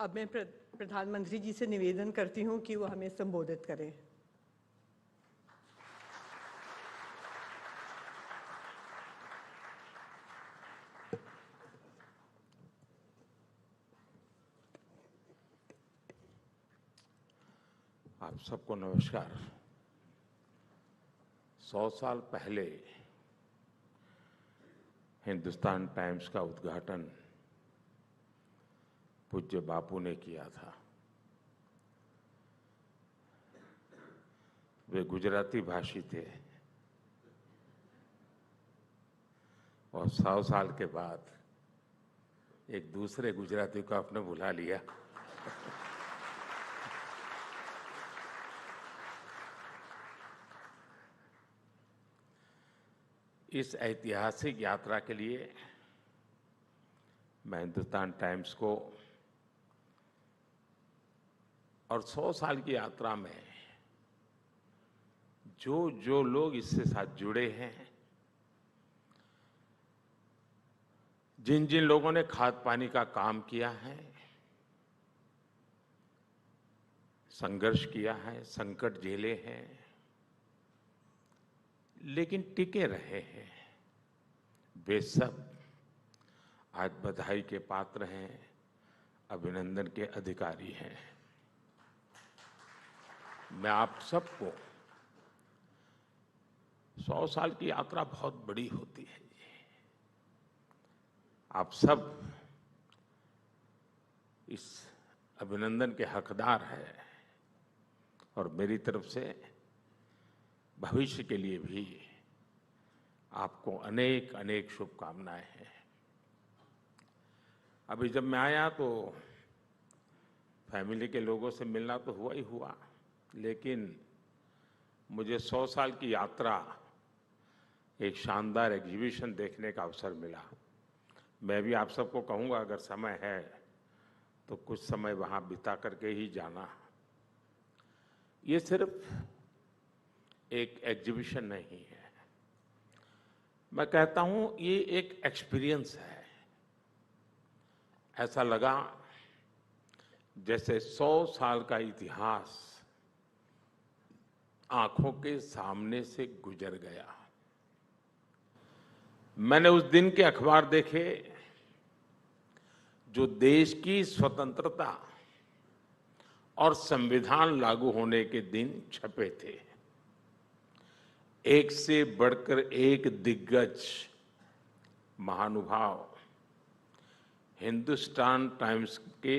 अब मैं प्रधानमंत्री जी से निवेदन करती हूं कि वो हमें संबोधित करें। आप सबको नमस्कार। 100 साल पहले हिंदुस्तान टाइम्स का उद्घाटन पूज्य बापू ने किया था। वे गुजराती भाषी थे और 100 साल के बाद एक दूसरे गुजराती को आपने बुला लिया। इस ऐतिहासिक यात्रा के लिए मैं हिंदुस्तान टाइम्स को और 100 साल की यात्रा में जो लोग इससे साथ जुड़े हैं, जिन जिन लोगों ने खाद पानी का काम किया है, संघर्ष किया है, संकट झेले हैं, लेकिन टिके रहे हैं, वे सब आज बधाई के पात्र हैं, अभिनंदन के अधिकारी हैं। मैं आप सबको 100 साल की यात्रा बहुत बड़ी होती है। आप सब इस अभिनंदन के हकदार हैं और मेरी तरफ से भविष्य के लिए भी आपको अनेक अनेक शुभकामनाएं हैं। अभी जब मैं आया तो फैमिली के लोगों से मिलना तो हुआ ही हुआ, लेकिन मुझे 100 साल की यात्रा एक शानदार एग्जीबिशन देखने का अवसर मिला। मैं भी आप सबको कहूंगा, अगर समय है तो कुछ समय वहां बिता करके ही जाना। ये सिर्फ एक एग्जीबिशन नहीं है, मैं कहता हूं ये एक एक्सपीरियंस है। ऐसा लगा जैसे 100 साल का इतिहास आंखों के सामने से गुजर गया। मैंने उस दिन के अखबार देखे जो देश की स्वतंत्रता और संविधान लागू होने के दिन छपे थे। एक से बढ़कर एक दिग्गज महानुभाव हिंदुस्तान टाइम्स के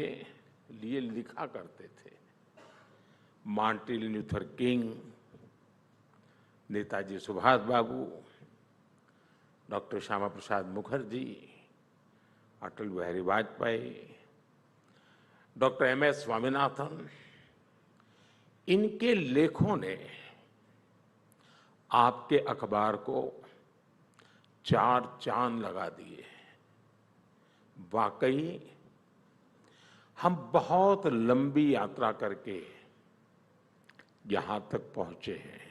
लिए लिखा करते थे। Martin Luther King, Netaji Subhash Babu, doctor Shyama Prasad Mukherjee, Atal Bihari Vajpayee, doctor MS Swaminathan, इनके लेखों ने आपके अखबार को 4 चांद लगा दिए। वाकई हम बहुत लंबी यात्रा करके यहां तक पहुंचे हैं।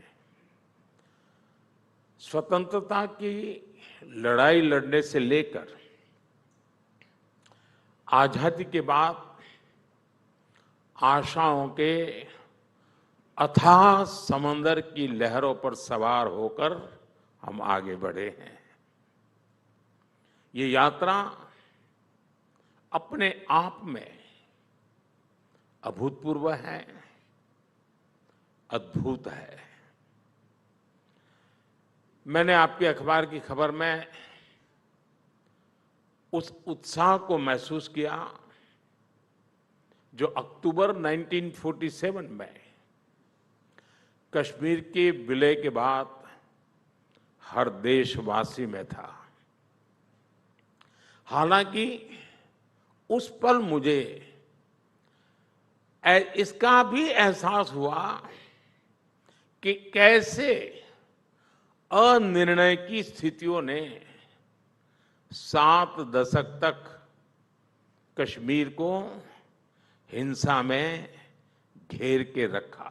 स्वतंत्रता की लड़ाई लड़ने से लेकर आजादी के बाद आशाओं के अथाह समंदर की लहरों पर सवार होकर हम आगे बढ़े हैं। ये यात्रा अपने आप में अभूतपूर्व है, अद्भुत है। मैंने आपके अखबार की खबर में उस उत्साह को महसूस किया जो अक्टूबर 1947 में कश्मीर के विलय के बाद हर देशवासी में था। हालांकि उस पल मुझे इसका भी एहसास हुआ कि कैसे अनिर्णय की स्थितियों ने 7 दशक तक कश्मीर को हिंसा में घेर के रखा।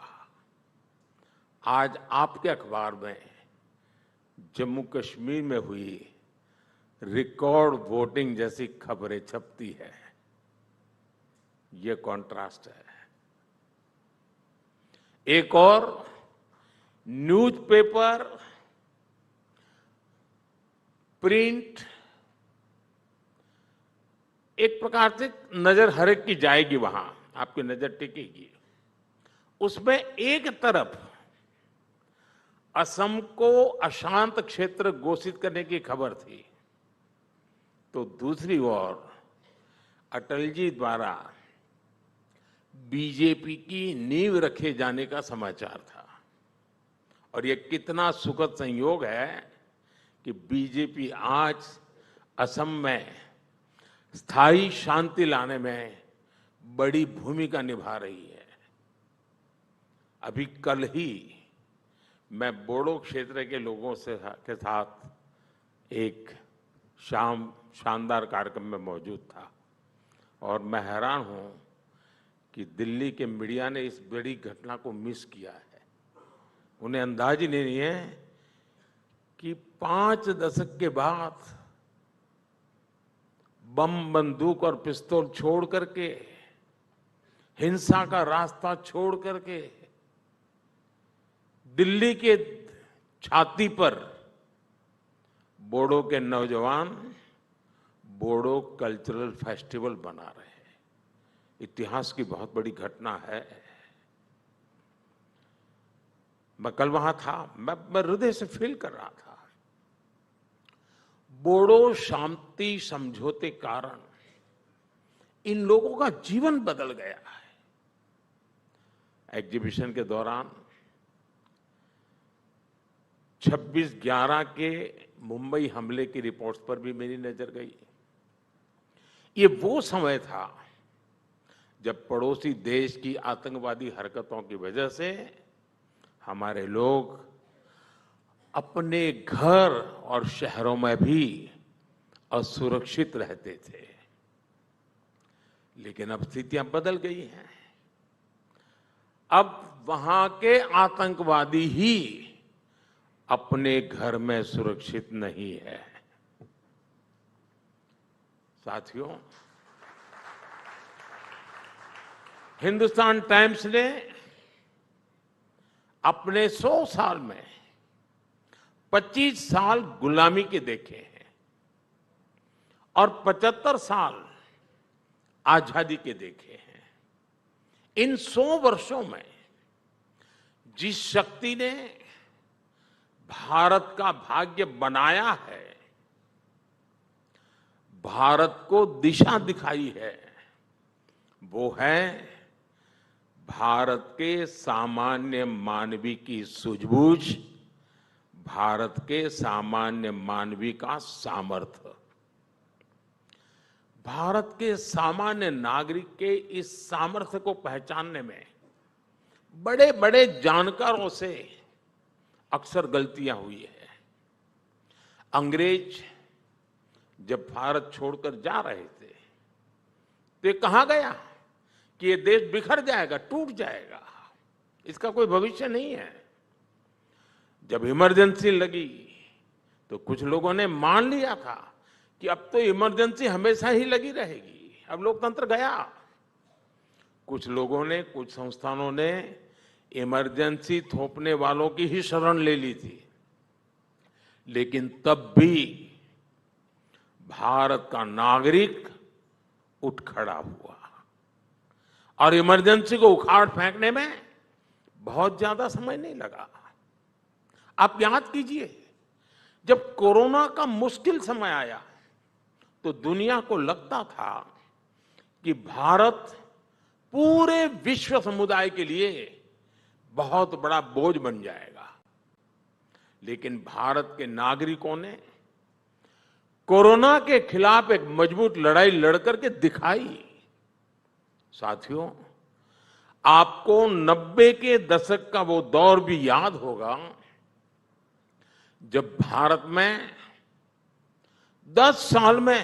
आज आपके अखबार में जम्मू कश्मीर में हुई रिकॉर्ड वोटिंग जैसी खबरें छपती है। ये कॉन्ट्रास्ट है। एक और न्यूज़पेपर, प्रिंट, एक प्रकार से नजर हर एक की जाएगी, वहां आपकी नजर टिकेगी। उसमें एक तरफ असम को अशांत क्षेत्र घोषित करने की खबर थी, तो दूसरी ओर अटल जी द्वारा बीजेपी की नींव रखे जाने का समाचार था। और यह कितना सुखद संयोग है कि बीजेपी आज असम में स्थायी शांति लाने में बड़ी भूमिका निभा रही है। अभी कल ही मैं बोडो क्षेत्र के लोगों के साथ एक शानदार कार्यक्रम में मौजूद था, और मैं हैरान हूं कि दिल्ली के मीडिया ने इस बड़ी घटना को मिस किया है। उन्हें अंदाज ही नहीं है कि 5 दशक के बाद बम, बंदूक और पिस्तौल छोड़ करके, हिंसा का रास्ता छोड़ करके, दिल्ली के छाती पर बोडो के नौजवान बोडो कल्चरल फेस्टिवल बना रहे हैं। इतिहास की बहुत बड़ी घटना है। मैं कल वहां था, मैं हृदय से फील कर रहा था। बोडो शांति समझौते कारण इन लोगों का जीवन बदल गया है। एग्जीबिशन के दौरान 26/11 के मुंबई हमले की रिपोर्ट्स पर भी मेरी नजर गई। ये वो समय था जब पड़ोसी देश की आतंकवादी हरकतों की वजह से हमारे लोग अपने घर और शहरों में भी असुरक्षित रहते थे। लेकिन अब स्थितियां बदल गई हैं। अब वहां के आतंकवादी ही अपने घर में सुरक्षित नहीं है। साथियों, हिंदुस्तान टाइम्स ने अपने 100 साल में 25 साल गुलामी के देखे हैं और 75 साल आजादी के देखे हैं। इन 100 वर्षों में जिस शक्ति ने भारत का भाग्य बनाया है, भारत को दिशा दिखाई है, वो है भारत के सामान्य मानवी की सूझबूझ, भारत के सामान्य मानवी का सामर्थ्य। भारत के सामान्य नागरिक के इस सामर्थ्य को पहचानने में बड़े बड़े जानकारों से अक्सर गलतियां हुई है। अंग्रेज जब भारत छोड़कर जा रहे थे तो ये कहा गया कि ये देश बिखर जाएगा, टूट जाएगा, इसका कोई भविष्य नहीं है। जब इमरजेंसी लगी तो कुछ लोगों ने मान लिया था कि अब तो इमरजेंसी हमेशा ही लगी रहेगी, अब लोकतंत्र गया। कुछ लोगों ने, कुछ संस्थानों ने इमरजेंसी थोपने वालों की ही शरण ले ली थी, लेकिन तब भी भारत का नागरिक उठ खड़ा हुआ और इमरजेंसी को उखाड़ फेंकने में बहुत ज्यादा समय नहीं लगा। आप याद कीजिए, जब कोरोना का मुश्किल समय आया तो दुनिया को लगता था कि भारत पूरे विश्व समुदाय के लिए बहुत बड़ा बोझ बन जाएगा, लेकिन भारत के नागरिकों ने कोरोना के खिलाफ एक मजबूत लड़ाई लड़कर के दिखाई। साथियों, आपको 90 के दशक का वो दौर भी याद होगा जब भारत में 10 साल में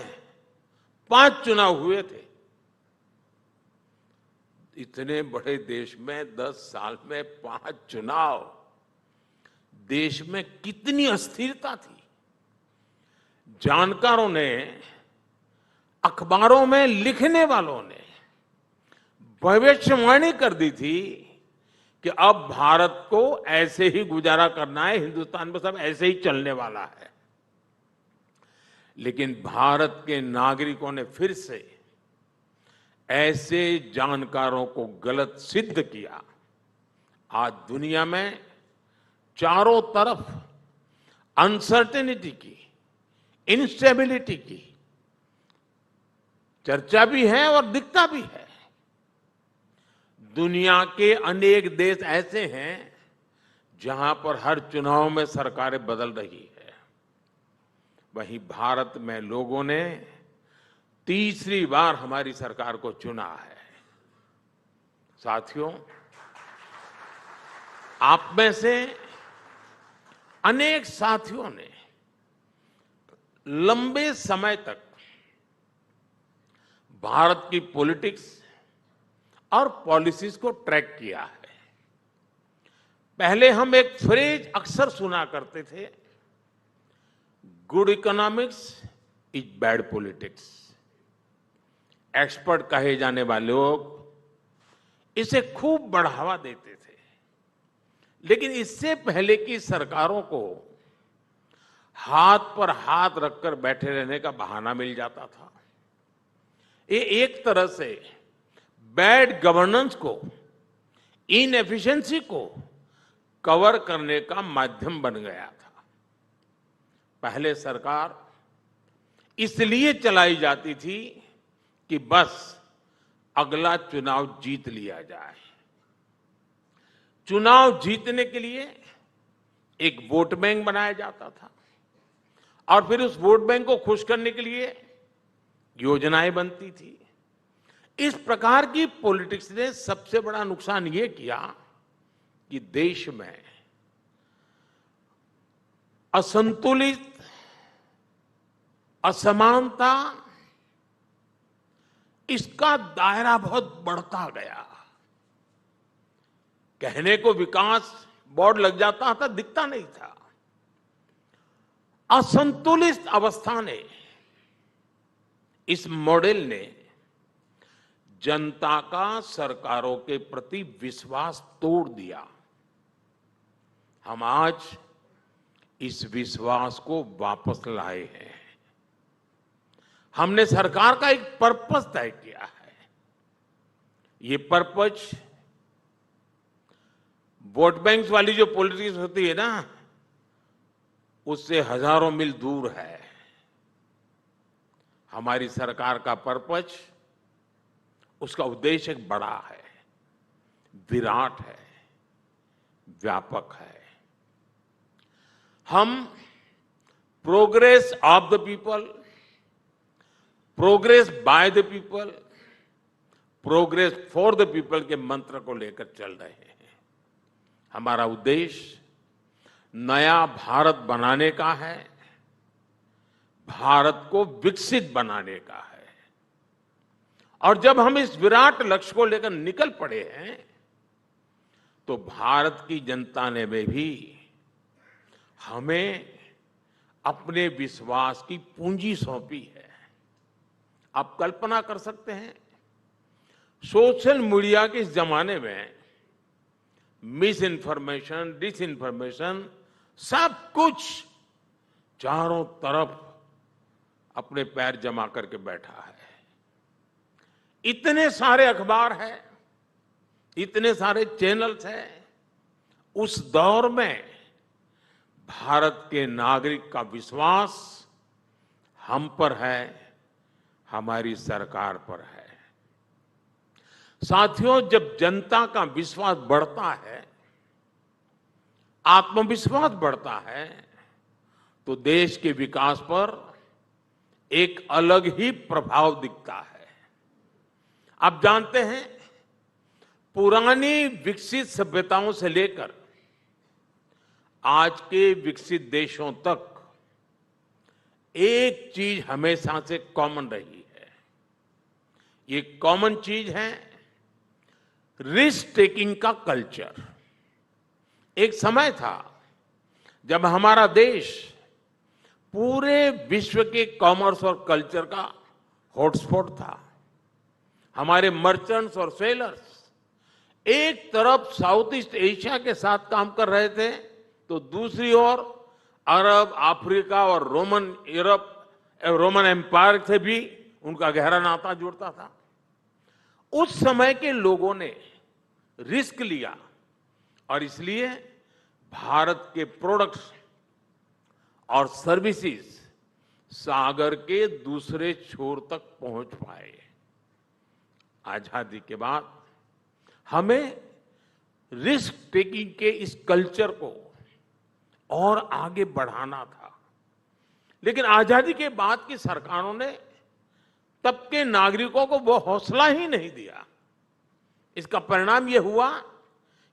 5 चुनाव हुए थे। इतने बड़े देश में 10 साल में 5 चुनाव, देश में कितनी अस्थिरता थी। जानकारों ने, अखबारों में लिखने वालों ने भविष्यवाणी कर दी थी कि अब भारत को ऐसे ही गुजारा करना है, हिंदुस्तान में सब ऐसे ही चलने वाला है। लेकिन भारत के नागरिकों ने फिर से ऐसे जानकारों को गलत सिद्ध किया। आज दुनिया में चारों तरफ अनसर्टेनिटी की, इंस्टेबिलिटी की चर्चा भी है और दिखता भी है। दुनिया के अनेक देश ऐसे हैं जहां पर हर चुनाव में सरकारें बदल रही है। वहीं भारत में लोगों ने तीसरी बार हमारी सरकार को चुना है। साथियों, आप में से अनेक साथियों ने लंबे समय तक भारत की पॉलिटिक्स और पॉलिसीज को ट्रैक किया है। पहले हम एक फ्रेज अक्सर सुना करते थे, good economics is bad politics. Expert कहे जाने वाले लोग इसे खूब बढ़ावा देते थे, लेकिन इससे पहले की सरकारों को हाथ पर हाथ रखकर बैठे रहने का बहाना मिल जाता था। ये एक तरह से बैड गवर्नेंस को, इनएफिशिएंसी को कवर करने का माध्यम बन गया था। पहले सरकार इसलिए चलाई जाती थी कि बस अगला चुनाव जीत लिया जाए। चुनाव जीतने के लिए एक वोट बैंक बनाया जाता था और फिर उस वोट बैंक को खुश करने के लिए योजनाएं बनती थी। इस प्रकार की पॉलिटिक्स ने सबसे बड़ा नुकसान यह किया कि देश में असंतुलित, असमानता, इसका दायरा बहुत बढ़ता गया। कहने को विकास बोर्ड लग जाता था, दिखता नहीं था। असंतुलित अवस्था ने, इस मॉडल ने जनता का सरकारों के प्रति विश्वास तोड़ दिया। हम आज इस विश्वास को वापस लाए हैं। हमने सरकार का एक पर्पस तय किया है। ये पर्पस वोट बैंक वाली जो पॉलिटिक्स होती है ना, उससे हजारों मील दूर है। हमारी सरकार का पर्पस, उसका उद्देश्य एक बड़ा है, विराट है, व्यापक है। हम progress of the people, progress by the people, progress for the people के मंत्र को लेकर चल रहे हैं। हमारा उद्देश्य नया भारत बनाने का है, भारत को विकसित बनाने का है। और जब हम इस विराट लक्ष्य को लेकर निकल पड़े हैं, तो भारत की जनता ने भी हमें अपने विश्वास की पूंजी सौंपी है। आप कल्पना कर सकते हैं, सोशल मीडिया के इस जमाने में मिस इन्फॉर्मेशन, डिस इन्फॉर्मेशन, सब कुछ चारों तरफ अपने पैर जमा करके बैठा है। इतने सारे अखबार हैं, इतने सारे चैनल्स हैं। उस दौर में भारत के नागरिक का विश्वास हम पर है, हमारी सरकार पर है। साथियों, जब जनता का विश्वास बढ़ता है, आत्मविश्वास बढ़ता है, तो देश के विकास पर एक अलग ही प्रभाव दिखता है। आप जानते हैं, पुरानी विकसित सभ्यताओं से लेकर आज के विकसित देशों तक एक चीज हमेशा से कॉमन रही है। ये कॉमन चीज है रिस्क टेकिंग का कल्चर। एक समय था जब हमारा देश पूरे विश्व के कॉमर्स और कल्चर का हॉटस्पॉट था। हमारे मर्चेंट्स और सेलर्स एक तरफ साउथ ईस्ट एशिया के साथ काम कर रहे थे तो दूसरी ओर अरब, अफ्रीका और रोमन एम्पायर से भी उनका गहरा नाता जुड़ता था। उस समय के लोगों ने रिस्क लिया और इसलिए भारत के प्रोडक्ट्स और सर्विसेज सागर के दूसरे छोर तक पहुंच पाए। आजादी के बाद हमें रिस्क टेकिंग के इस कल्चर को और आगे बढ़ाना था, लेकिन आजादी के बाद की सरकारों ने तब के नागरिकों को वो हौसला ही नहीं दिया। इसका परिणाम यह हुआ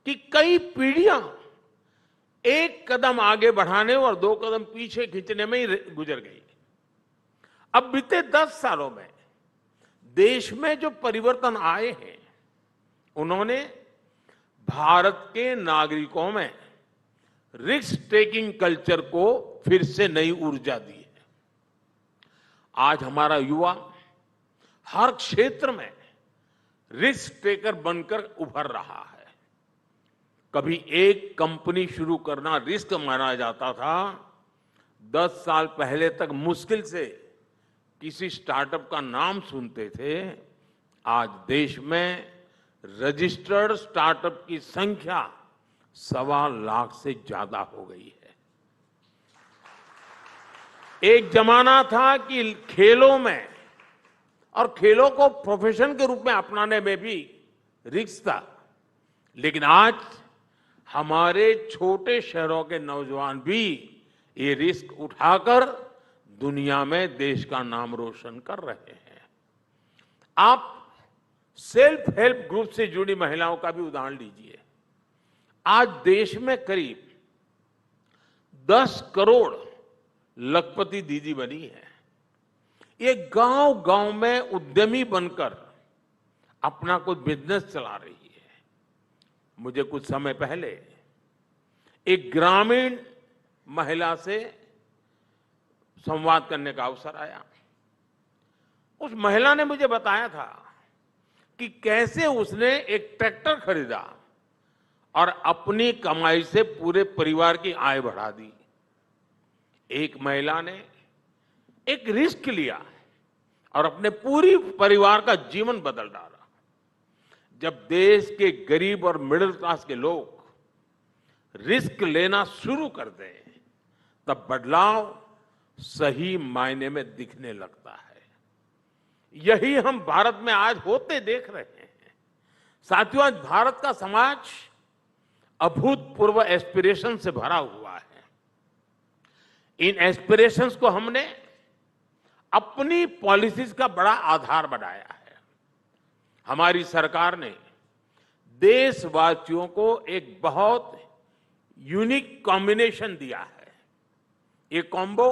कि कई पीढ़ियां एक कदम आगे बढ़ाने और 2 कदम पीछे खींचने में ही गुजर गई। अब बीते 10 सालों में देश में जो परिवर्तन आए हैं उन्होंने भारत के नागरिकों में रिस्क टेकिंग कल्चर को फिर से नई ऊर्जा दी है। आज हमारा युवा हर क्षेत्र में रिस्क टेकर बनकर उभर रहा है। कभी एक कंपनी शुरू करना रिस्क माना जाता था। 10 साल पहले तक मुश्किल से किसी स्टार्टअप का नाम सुनते थे। आज देश में रजिस्टर्ड स्टार्टअप की संख्या 1.25 लाख से ज्यादा हो गई है। एक जमाना था कि खेलों में और खेलों को प्रोफेशन के रूप में अपनाने में भी रिस्क था, लेकिन आज हमारे छोटे शहरों के नौजवान भी ये रिस्क उठाकर दुनिया में देश का नाम रोशन कर रहे हैं। आप सेल्फ हेल्प ग्रुप से जुड़ी महिलाओं का भी उदाहरण लीजिए। आज देश में करीब 10 करोड़ लखपति दीदी बनी है। ये गांव-गांव में उद्यमी बनकर अपना कुछ बिजनेस चला रही है। मुझे कुछ समय पहले एक ग्रामीण महिला से संवाद करने का अवसर आया। उस महिला ने मुझे बताया था कि कैसे उसने एक ट्रैक्टर खरीदा और अपनी कमाई से पूरे परिवार की आय बढ़ा दी। एक महिला ने एक रिस्क लिया और अपने पूरी परिवार का जीवन बदल डाला। जब देश के गरीब और मिडिल क्लास के लोग रिस्क लेना शुरू कर दें, तब बदलाव सही मायने में दिखने लगता है। यही हम भारत में आज होते देख रहे हैं। साथियों, आज भारत का समाज अभूतपूर्व एस्पिरेशन से भरा हुआ है। इन एस्पिरेशंस को हमने अपनी पॉलिसीज का बड़ा आधार बनाया है। हमारी सरकार ने देशवासियों को एक बहुत यूनिक कॉम्बिनेशन दिया है। ये कॉम्बो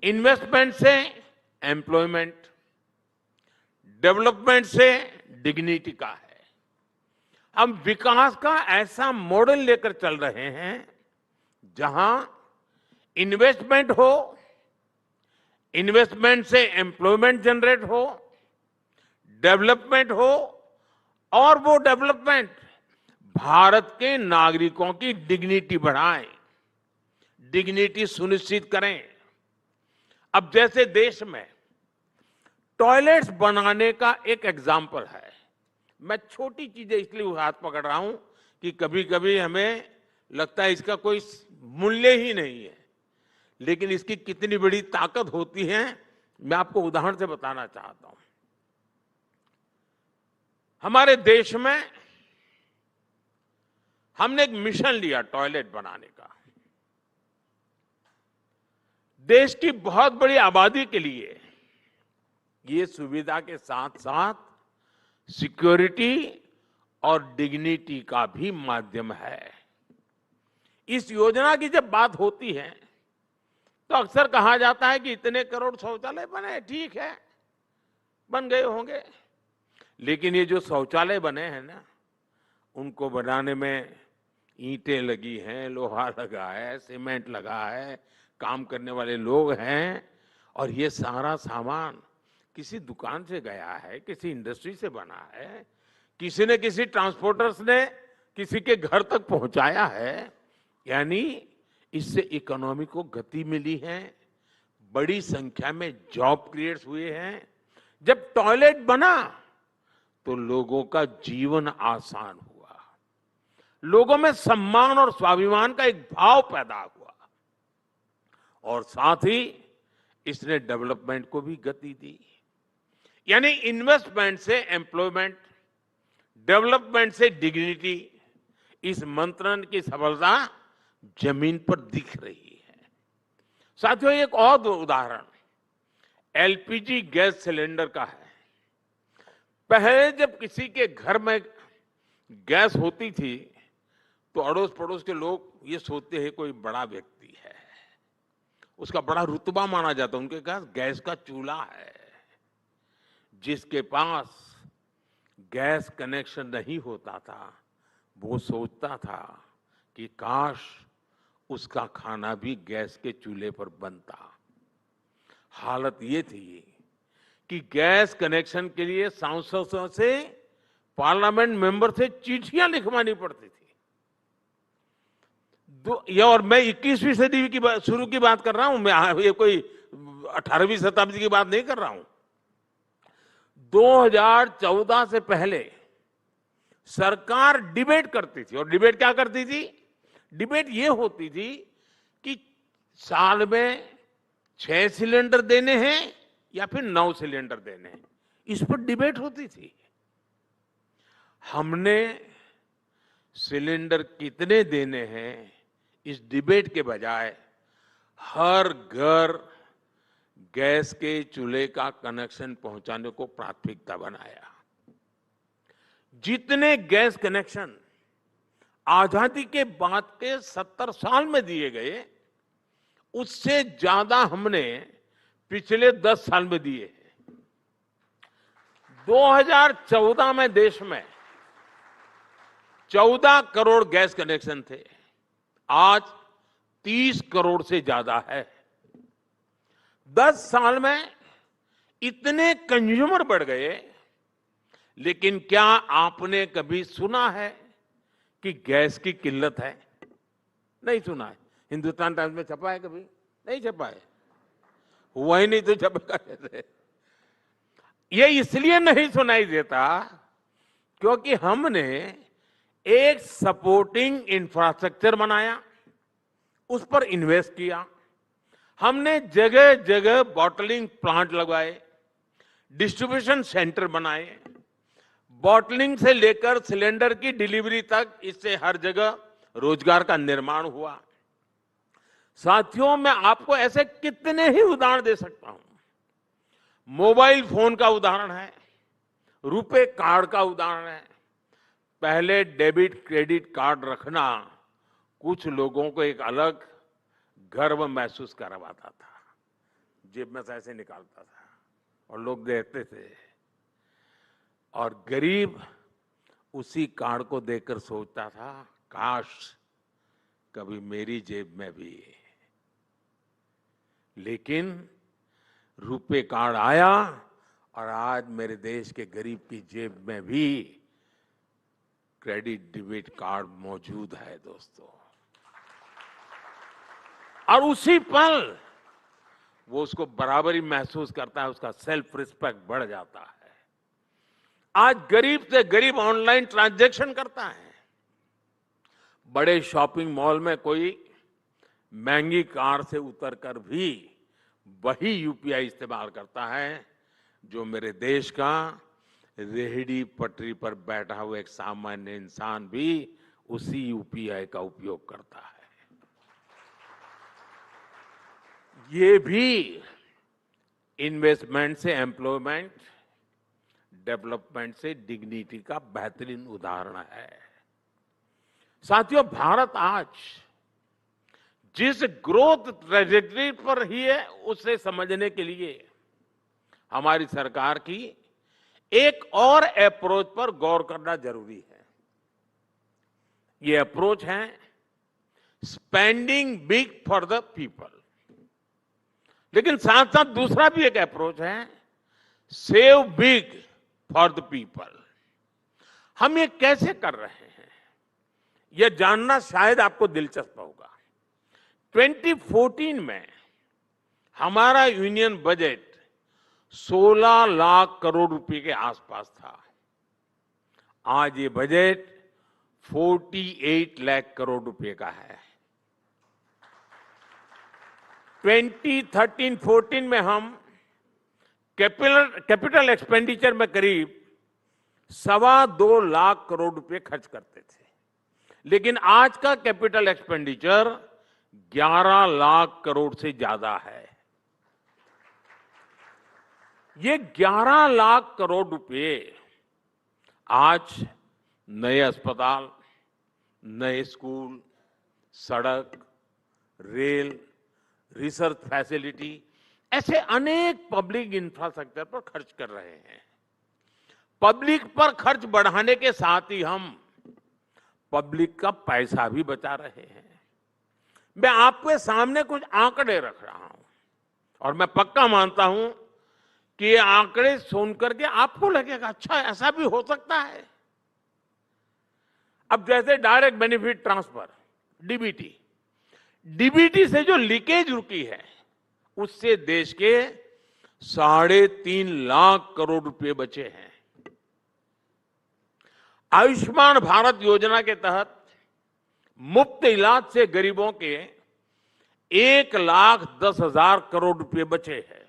इन्वेस्टमेंट से एम्प्लॉयमेंट, डेवलपमेंट से डिग्निटी का है। हम विकास का ऐसा मॉडल लेकर चल रहे हैं जहां इन्वेस्टमेंट हो, इन्वेस्टमेंट से एम्प्लॉयमेंट जनरेट हो, डेवलपमेंट हो और वो डेवलपमेंट भारत के नागरिकों की डिग्निटी बढ़ाए, डिग्निटी सुनिश्चित करें। अब जैसे देश में टॉयलेट्स बनाने का एक एग्जाम्पल है। मैं छोटी चीजें इसलिए हाथ पकड़ रहा हूं कि कभी कभी हमें लगता है इसका कोई मूल्य ही नहीं है, लेकिन इसकी कितनी बड़ी ताकत होती है मैं आपको उदाहरण से बताना चाहता हूं। हमारे देश में हमने एक मिशन लिया टॉयलेट बनाने का। देश की बहुत बड़ी आबादी के लिए ये सुविधा के साथ साथ सिक्योरिटी और डिग्निटी का भी माध्यम है। इस योजना की जब बात होती है तो अक्सर कहा जाता है कि इतने करोड़ शौचालय बने, ठीक है, बन गए होंगे, लेकिन ये जो शौचालय बने हैं ना, उनको बनाने में ईंटें लगी हैं, लोहा लगा है, सीमेंट लगा है, काम करने वाले लोग हैं, और ये सारा सामान किसी दुकान से गया है, किसी इंडस्ट्री से बना है, किसी ने किसी ट्रांसपोर्टर्स ने किसी के घर तक पहुंचाया है, यानी इससे इकोनॉमी को गति मिली है, बड़ी संख्या में जॉब क्रिएट्स हुए हैं। जब टॉयलेट बना तो लोगों का जीवन आसान हुआ, लोगों में सम्मान और स्वाभिमान का एक भाव पैदा हुआ, और साथ ही इसने डेवलपमेंट को भी गति दी। यानी इन्वेस्टमेंट से एम्प्लॉयमेंट, डेवलपमेंट से डिग्निटी, इस मंत्र की सफलता जमीन पर दिख रही है। साथियों, एक और उदाहरण एलपीजी गैस सिलेंडर का है। पहले जब किसी के घर में गैस होती थी तो अड़ोस पड़ोस के लोग ये सोचते हैं कोई बड़ा व्यक्ति है, उसका बड़ा रुतबा माना जाता, उनके पास गैस का चूल्हा है। जिसके पास गैस कनेक्शन नहीं होता था वो सोचता था कि काश उसका खाना भी गैस के चूल्हे पर बनता। हालत ये थी कि गैस कनेक्शन के लिए सांसदों से, पार्लियामेंट मेंबर से चिट्ठियां लिखवानी पड़ती थी। ये, और मैं 21वीं सदी की शुरू की बात कर रहा हूं, मैं ये कोई 18वीं शताब्दी की बात नहीं कर रहा हूं। 2014 से पहले सरकार डिबेट करती थी, और डिबेट क्या करती थी? डिबेट ये होती थी कि साल में 6 सिलेंडर देने हैं या फिर 9 सिलेंडर देने हैं, इस पर डिबेट होती थी। हमने सिलेंडर कितने देने हैं इस डिबेट के बजाय हर घर गैस के चूल्हे का कनेक्शन पहुंचाने को प्राथमिकता बनाया। जितने गैस कनेक्शन आजादी के बाद के 70 साल में दिए गए, उससे ज्यादा हमने पिछले 10 साल में दिए। 2014 में देश में 14 करोड़ गैस कनेक्शन थे, आज 30 करोड़ से ज्यादा है। 10 साल में इतने कंज्यूमर बढ़ गए, लेकिन क्या आपने कभी सुना है कि गैस की किल्लत है? नहीं सुना है। हिंदुस्तान टाइम्स में छपा है? कभी नहीं छपा है। हुआ ही नहीं तो छपेगा कैसे? ये इसलिए नहीं सुनाई देता क्योंकि हमने एक सपोर्टिंग इंफ्रास्ट्रक्चर बनाया, उस पर इन्वेस्ट किया। हमने जगह जगह बॉटलिंग प्लांट लगाए, डिस्ट्रीब्यूशन सेंटर बनाए, बॉटलिंग से लेकर सिलेंडर की डिलीवरी तक, इससे हर जगह रोजगार का निर्माण हुआ। साथियों, मैं आपको ऐसे कितने ही उदाहरण दे सकता हूं। मोबाइल फोन का उदाहरण है, रुपे कार्ड का उदाहरण है। पहले डेबिट क्रेडिट कार्ड रखना कुछ लोगों को एक अलग गर्व महसूस करवाता था, जेब में से ऐसे निकालता था और लोग देते थे, और गरीब उसी कार्ड को देखकर सोचता था काश कभी मेरी जेब में भी। लेकिन रुपे कार्ड आया और आज मेरे देश के गरीब की जेब में भी क्रेडिट डेबिट कार्ड मौजूद है दोस्तों। और उसी पल वो उसको बराबरी महसूस करता है, उसका सेल्फ रिस्पेक्ट बढ़ जाता है। आज गरीब से गरीब ऑनलाइन ट्रांजैक्शन करता है। बड़े शॉपिंग मॉल में कोई महंगी कार से उतरकर भी वही यूपीआई इस्तेमाल करता है जो मेरे देश का रेहड़ी पटरी पर बैठा हुआ एक सामान्य इंसान भी उसी यूपीआई का उपयोग करता है। ये भी इन्वेस्टमेंट से एम्प्लॉयमेंट, डेवलपमेंट से डिग्निटी का बेहतरीन उदाहरण है। साथियों, भारत आज जिस ग्रोथ ट्रेजेक्टरी पर ही है, उसे समझने के लिए हमारी सरकार की एक और अप्रोच पर गौर करना जरूरी है। ये अप्रोच है spending big for the people. लेकिन साथ साथ दूसरा भी एक अप्रोच है save big for the people. हम ये कैसे कर रहे हैं, यह जानना शायद आपको दिलचस्प होगा। 2014 में हमारा यूनियन बजट 16 लाख करोड़ रुपए के आसपास था। आज ये बजट 48 लाख करोड़ रुपए का है। 2013-14 में हम कैपिटल एक्सपेंडिचर में करीब 2.25 लाख करोड़ रुपए खर्च करते थे, लेकिन आज का कैपिटल एक्सपेंडिचर 11 लाख करोड़ से ज्यादा है। ये 11 लाख करोड़ रुपए आज नए अस्पताल, नए स्कूल, सड़क, रेल, रिसर्च फैसिलिटी, ऐसे अनेक पब्लिक इंफ्रास्ट्रक्चर पर खर्च कर रहे हैं। पब्लिक पर खर्च बढ़ाने के साथ ही हम पब्लिक का पैसा भी बचा रहे हैं। मैं आपके सामने कुछ आंकड़े रख रहा हूं और मैं पक्का मानता हूं कि ये आंकड़े सुनकर के आपको लगेगा अच्छा ऐसा भी हो सकता है। अब जैसे direct benefit transfer DBT, DBT से जो लीकेज रुकी है उससे देश के 3.5 लाख करोड़ रुपए बचे हैं। आयुष्मान भारत योजना के तहत मुफ्त इलाज से गरीबों के 1,10,000 करोड़ रुपए बचे हैं।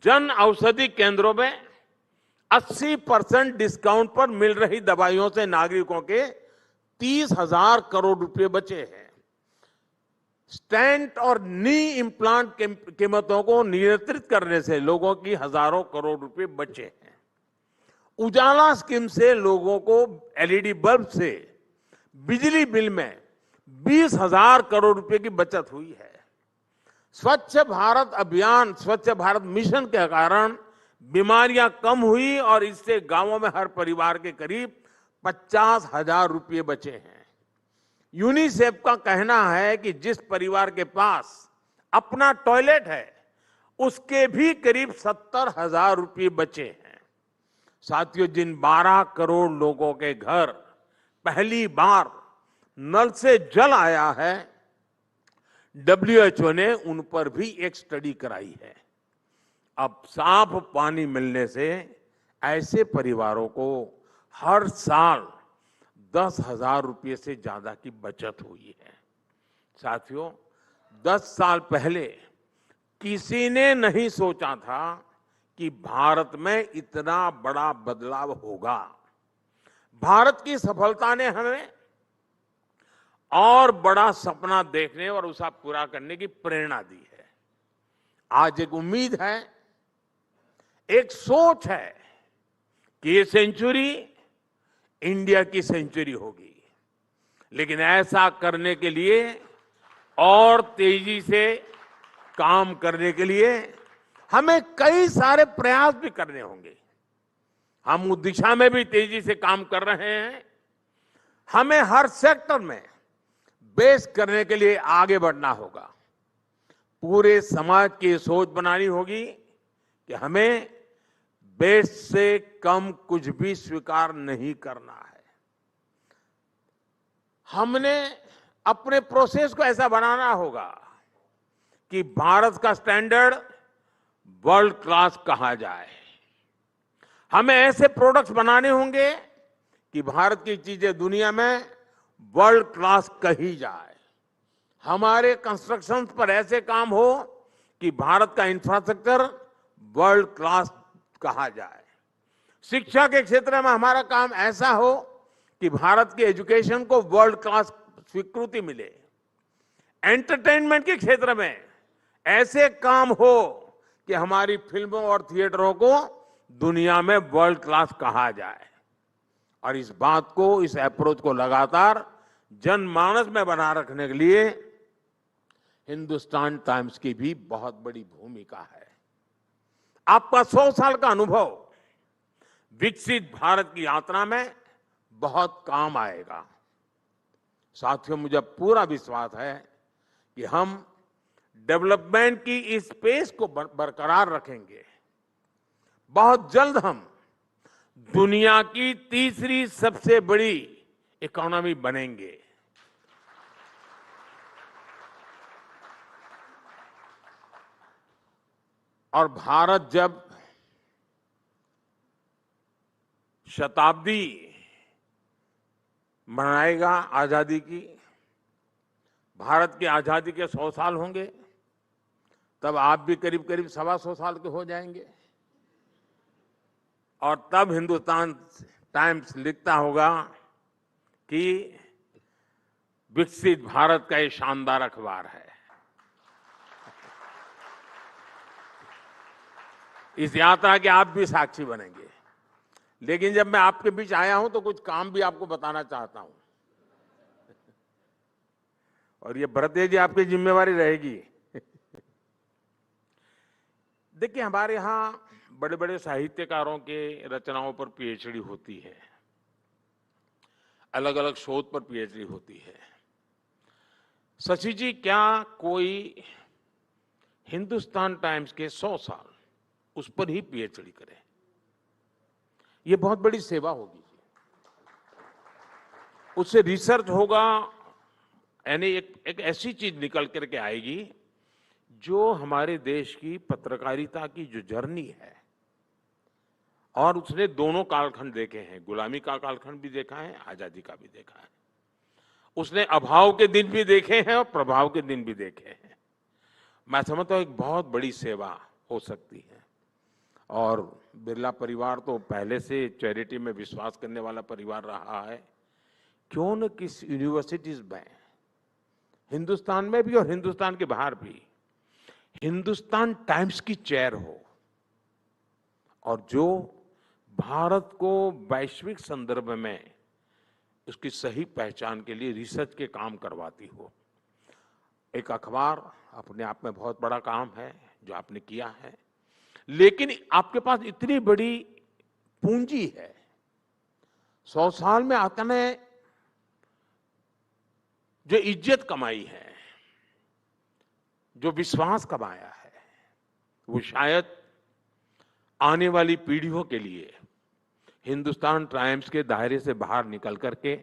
जन औषधि केंद्रों में 80% डिस्काउंट पर मिल रही दवाइयों से नागरिकों के 30,000 करोड़ रुपए बचे हैं। स्टेंट और नी इम्प्लांट कीमतों को नियंत्रित करने से लोगों की हजारों करोड़ रुपए बचे हैं। उजाला स्कीम से लोगों को एलईडी बल्ब से बिजली बिल में 20,000 करोड़ रुपए की बचत हुई है। स्वच्छ भारत अभियान, स्वच्छ भारत मिशन के कारण बीमारियां कम हुई और इससे गांवों में हर परिवार के करीब 50,000 रुपए बचे हैं। यूनिसेफ का कहना है कि जिस परिवार के पास अपना टॉयलेट है उसके भी करीब 70,000 रुपए बचे हैं। साथियों, जिन 12 करोड़ लोगों के घर पहली बार नल से जल आया है, WHO ने उन पर भी एक स्टडी कराई है। अब साफ पानी मिलने से ऐसे परिवारों को हर साल 10,000 रुपये से ज्यादा की बचत हुई है। साथियों, 10 साल पहले किसी ने नहीं सोचा था कि भारत में इतना बड़ा बदलाव होगा। भारत की सफलता ने हमें और बड़ा सपना देखने और उसे पूरा करने की प्रेरणा दी है। आज एक उम्मीद है, एक सोच है कि ये सेंचुरी इंडिया की सेंचुरी होगी। लेकिन ऐसा करने के लिए और तेजी से काम करने के लिए हमें कई सारे प्रयास भी करने होंगे। हम उस दिशा में भी तेजी से काम कर रहे हैं। हमें हर सेक्टर में बेस करने के लिए आगे बढ़ना होगा। पूरे समाज की सोच बनानी होगी कि हमें बेस से कम कुछ भी स्वीकार नहीं करना है। हमने अपने प्रोसेस को ऐसा बनाना होगा कि भारत का स्टैंडर्ड वर्ल्ड क्लास कहा जाए। हमें ऐसे प्रोडक्ट्स बनाने होंगे कि भारत की चीजें दुनिया में वर्ल्ड क्लास कही जाए। हमारे कंस्ट्रक्शन पर ऐसे काम हो कि भारत का इंफ्रास्ट्रक्चर वर्ल्ड क्लास कहा जाए। शिक्षा के क्षेत्र में हमारा काम ऐसा हो कि भारत की एजुकेशन को वर्ल्ड क्लास स्वीकृति मिले। एंटरटेनमेंट के क्षेत्र में ऐसे काम हो कि हमारी फिल्मों और थिएटरों को दुनिया में वर्ल्ड क्लास कहा जाए। और इस बात को, इस अप्रोच को लगातार जनमानस में बना रखने के लिए हिंदुस्तान टाइम्स की भी बहुत बड़ी भूमिका है। आपका 100 साल का अनुभव विकसित भारत की यात्रा में बहुत काम आएगा। साथियों, मुझे पूरा विश्वास है कि हम डेवलपमेंट की इस पेस को बरकरार रखेंगे। बहुत जल्द हम दुनिया की तीसरी सबसे बड़ी इकोनॉमी बनेंगे। और भारत जब शताब्दी मनाएगा आजादी की, भारत की आजादी के 100 साल होंगे, तब आप भी करीब करीब 125 साल के हो जाएंगे। और तब हिंदुस्तान टाइम्स लिखता होगा कि विकसित भारत का ये शानदार अखबार है। इस यात्रा के आप भी साक्षी बनेंगे। लेकिन जब मैं आपके बीच आया हूं तो कुछ काम भी आपको बताना चाहता हूं, और ये भरतेज जी आपकी जिम्मेवारी रहेगी। देखिए, हमारे यहां बड़े बड़े साहित्यकारों के रचनाओं पर पीएचडी होती है, अलग अलग शोध पर पीएचडी होती है। शशि जी, क्या कोई हिंदुस्तान टाइम्स के 100 साल उस पर ही पीएचडी करे? ये बहुत बड़ी सेवा होगी। उससे रिसर्च होगा, यानी एक ऐसी चीज निकल करके आएगी जो हमारे देश की पत्रकारिता की जो जर्नी है, और उसने दोनों कालखंड देखे हैं, गुलामी का कालखंड भी देखा है, आजादी का भी देखा है। उसने अभाव के दिन भी देखे हैं और प्रभाव के दिन भी देखे हैं। मैं समझता हूं एक बहुत बड़ी सेवा हो सकती है। और बिरला परिवार तो पहले से चैरिटी में विश्वास करने वाला परिवार रहा है। क्यों न किस यूनिवर्सिटीज में, हिंदुस्तान में भी और हिंदुस्तान के बाहर भी, हिंदुस्तान टाइम्स की चेयर हो, और जो भारत को वैश्विक संदर्भ में उसकी सही पहचान के लिए रिसर्च के काम करवाती हो। एक अखबार अपने आप में बहुत बड़ा काम है जो आपने किया है, लेकिन आपके पास इतनी बड़ी पूंजी है। 100 साल में आपने जो इज्जत कमाई है, जो विश्वास कमाया है, वो शायद आने वाली पीढ़ियों के लिए हिंदुस्तान टाइम्स के दायरे से बाहर निकल करके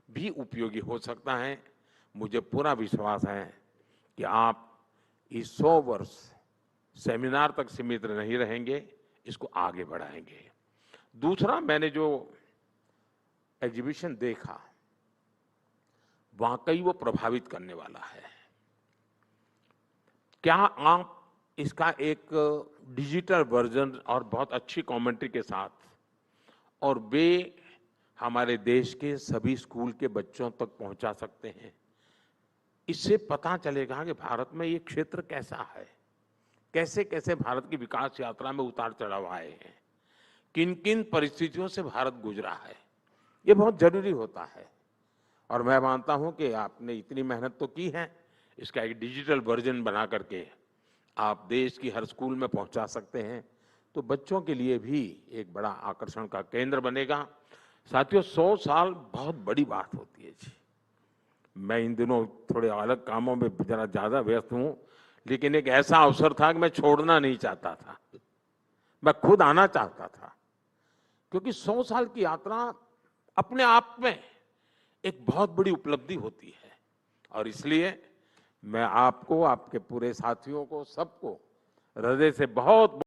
भी उपयोगी हो सकता है। मुझे पूरा विश्वास है कि आप इस 100 वर्ष सेमिनार तक सीमित नहीं रहेंगे, इसको आगे बढ़ाएंगे। दूसरा, मैंने जो एग्जीबिशन देखा, वाकई वो प्रभावित करने वाला है। क्या आप इसका एक डिजिटल वर्जन और बहुत अच्छी कमेंट्री के साथ, और वे हमारे देश के सभी स्कूल के बच्चों तक पहुंचा सकते हैं? इससे पता चलेगा कि भारत में ये क्षेत्र कैसा है, कैसे कैसे भारत की विकास यात्रा में उतार चढ़ाव आए हैं, किन किन परिस्थितियों से भारत गुजरा है। ये बहुत जरूरी होता है। और मैं मानता हूं कि आपने इतनी मेहनत तो की है, इसका एक डिजिटल वर्जन बना करके आप देश की हर स्कूल में पहुंचा सकते हैं, तो बच्चों के लिए भी एक बड़ा आकर्षण का केंद्र बनेगा। साथियों, 100 साल बहुत बड़ी बात होती है जी। मैं इन दिनों थोड़े अलग कामों में जरा ज्यादा व्यस्त हूं, लेकिन एक ऐसा अवसर था कि मैं छोड़ना नहीं चाहता था, मैं खुद आना चाहता था, क्योंकि 100 साल की यात्रा अपने आप में एक बहुत बड़ी उपलब्धि होती है। और इसलिए मैं आपको, आपके पूरे साथियों को, सबको हृदय से बहुत